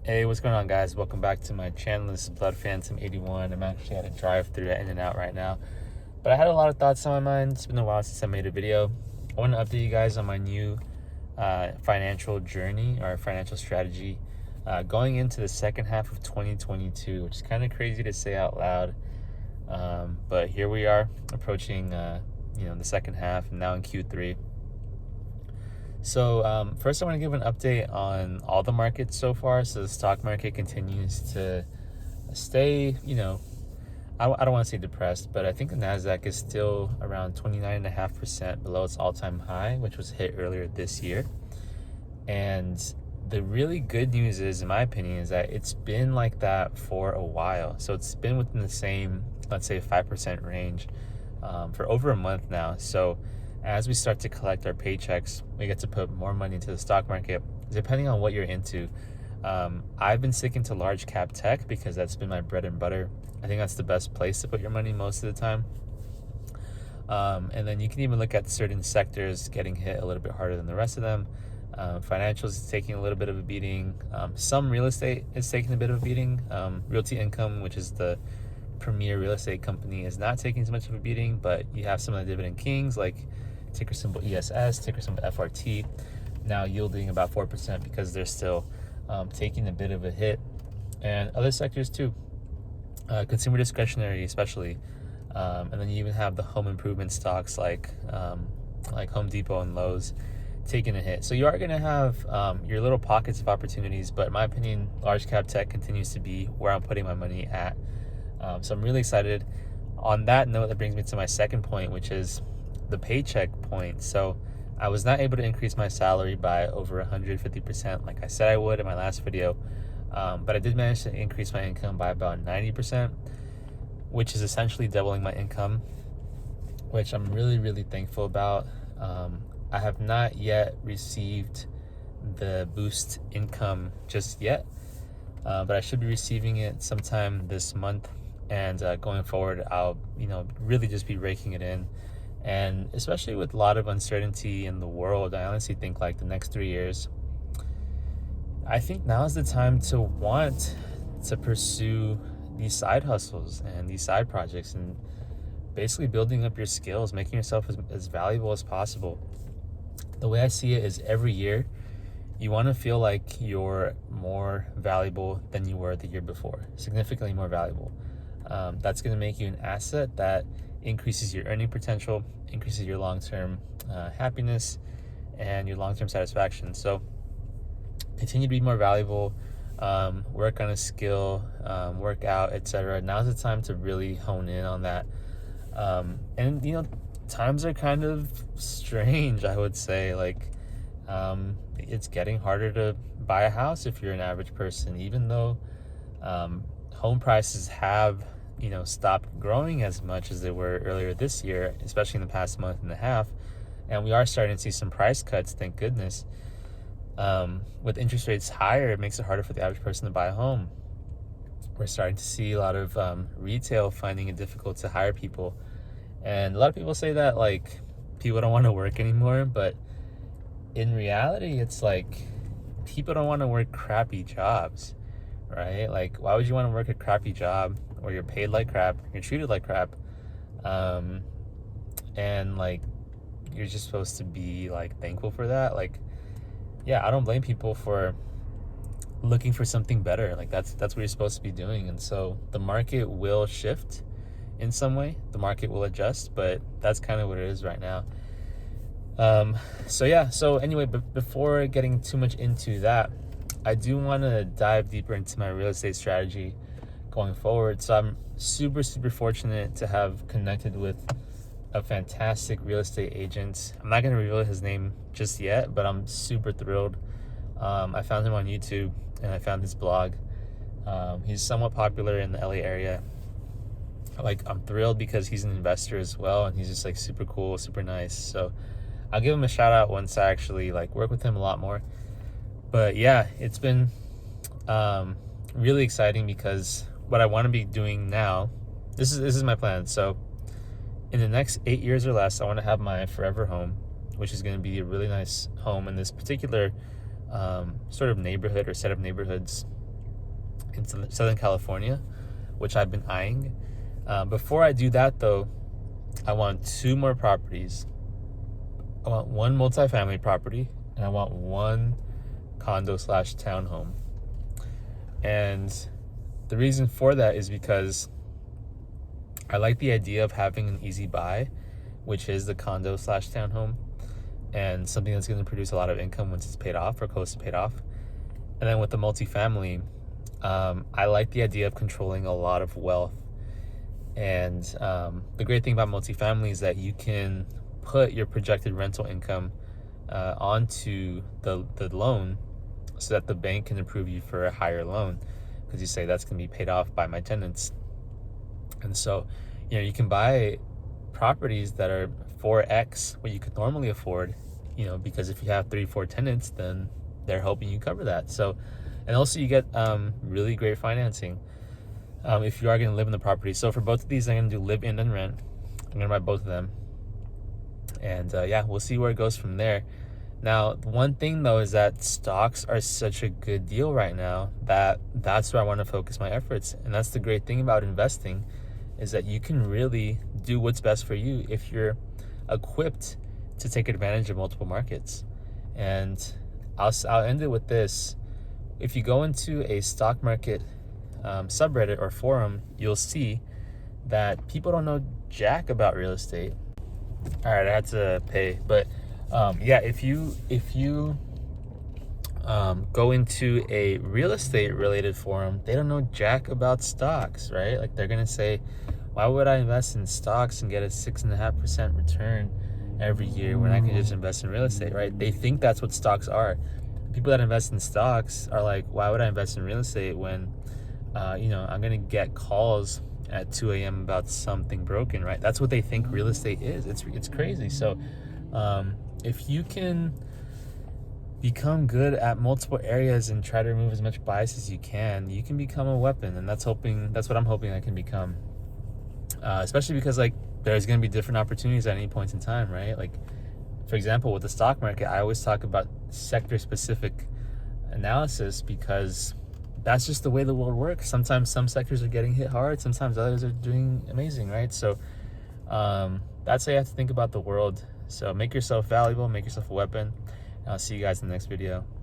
Hey, what's going on, guys? Welcome back to my channel. This is Blood Phantom 81. I'm actually at a drive-through at In-N-Out right now, but I had a lot of thoughts on my mind. It's been a while since I made a video. I want to update you guys on my new financial journey or financial strategy going into the second half of 2022, which is kind of crazy to say out loud. But here we are approaching, the second half, and now in Q3. So first I want to give an update on all the markets so far. So the stock market continues to stay, I don't want to say depressed, but I think the NASDAQ is still around 29.5% below its all-time high, which was hit earlier this year. And the really good news is, in my opinion, is that it's been like that for a while. So it's been within the same, let's say, 5% range for over a month now. So as we start to collect our paychecks, we get to put more money into the stock market, depending on what you're into. I've been sticking to large cap tech because that's been my bread and butter. I think that's the best place to put your money most of the time. And then you can even look at certain sectors getting hit a little bit harder than the rest of them. Financials is taking a little bit of a beating. Some real estate is taking a bit of a beating. Realty Income, which is the premier real estate company, is not taking as much of a beating, but you have some of the dividend kings like ticker symbol ESS, ticker symbol FRT, now yielding about 4% because they're still taking a bit of a hit. And other sectors too, consumer discretionary especially. And then you even have the home improvement stocks like Home Depot and Lowe's taking a hit. So you are going to have your little pockets of opportunities, but in my opinion, large cap tech continues to be where I'm putting my money at. So I'm really excited. On that note, that brings me to my second point, which is the paycheck point. So I was not able to increase my salary by over 150% like I said I would in my last video, but I did manage to increase my income by about 90%, which is essentially doubling my income, which I'm really, really thankful about. I have not yet received the boost income just yet, but I should be receiving it sometime this month. And going forward, I'll really just be raking it in. And especially with a lot of uncertainty in the world, I honestly think like the next 3 years, I think now is the time to want to pursue these side hustles and these side projects and basically building up your skills, making yourself as valuable as possible. The way I see it is every year, you want to feel like you're more valuable than you were the year before, significantly more valuable. That's going to make you an asset that increases your earning potential, increases your long-term happiness, and your long-term satisfaction. So continue to be more valuable, work on a skill, work out, etc. Now's the time to really hone in on that. And times are kind of strange, I would say. Like, it's getting harder to buy a house if you're an average person, even though home prices have stopped growing as much as they were earlier this year, especially in the past month and a half. And we are starting to see some price cuts, thank goodness. With interest rates higher, it makes it harder for the average person to buy a home. We're starting to see a lot of retail finding it difficult to hire people. And a lot of people say that like people don't want to work anymore, but in reality, it's like people don't want to work crappy jobs, right? Like, why would you want to work a crappy job where you're paid like crap, you're treated like crap, and like you're just supposed to be like thankful for that? Like, yeah, I don't blame people for looking for something better. Like that's what you're supposed to be doing. And so the market will shift in some way, the market will adjust, but that's kind of what it is right now. So anyway, but before getting too much into that, I do want to dive deeper into my real estate strategy going forward. So I'm super, super fortunate to have connected with a fantastic real estate agent. I'm not going to reveal his name just yet, but I'm super thrilled. I found him on YouTube and I found his blog. He's somewhat popular in the LA area. Like, I'm thrilled because he's an investor as well, and he's just like super cool, super nice. So I'll give him a shout out once I actually like work with him a lot more. But yeah, it's been really exciting because what I want to be doing now, this is my plan. So in the next 8 years or less, I want to have my forever home, which is going to be a really nice home in this particular sort of neighborhood or set of neighborhoods in Southern California, which I've been eyeing. Before I do that, though, I want 2 more properties. I want 1 multifamily property, and I want 1 condo slash townhome. And the reason for that is because I like the idea of having an easy buy, which is the condo slash townhome, and something that's going to produce a lot of income once it's paid off or close to paid off. And then with the multifamily, I like the idea of controlling a lot of wealth. And the great thing about multifamily is that you can put your projected rental income onto the loan, so that the bank can approve you for a higher loan, because you say that's going to be paid off by my tenants. And so, you can buy properties that are 4x what you could normally afford, because if you have 3-4 tenants, then they're helping you cover that. So, and also you get really great financing if you are going to live in the property. So for both of these, I'm going to do live in and rent. I'm going to buy both of them. And we'll see where it goes from there. Now, one thing though is that stocks are such a good deal right now that's where I want to focus my efforts. And that's the great thing about investing, is that you can really do what's best for you if you're equipped to take advantage of multiple markets. And I'll end it with this. If you go into a stock market subreddit or forum, you'll see that people don't know jack about real estate. All right, I had to pay, but if you go into a real estate related forum, they don't know jack about stocks, right? Like, they're gonna say, why would I invest in stocks and get a 6.5% return every year when I can just invest in real estate, right? They think that's what stocks are. People that invest in stocks are like, why would I invest in real estate when I'm gonna get calls at 2 a.m. about something broken, right? That's what they think real estate is. It's crazy. So if you can become good at multiple areas and try to remove as much bias as you can become a weapon. And that's what I'm hoping I can become. Especially because, like, there's going to be different opportunities at any point in time, right? Like, for example, with the stock market, I always talk about sector specific analysis, because that's just the way the world works. Sometimes some sectors are getting hit hard, sometimes others are doing amazing, right? So that's how you have to think about the world. So make yourself valuable, make yourself a weapon. I'll see you guys in the next video.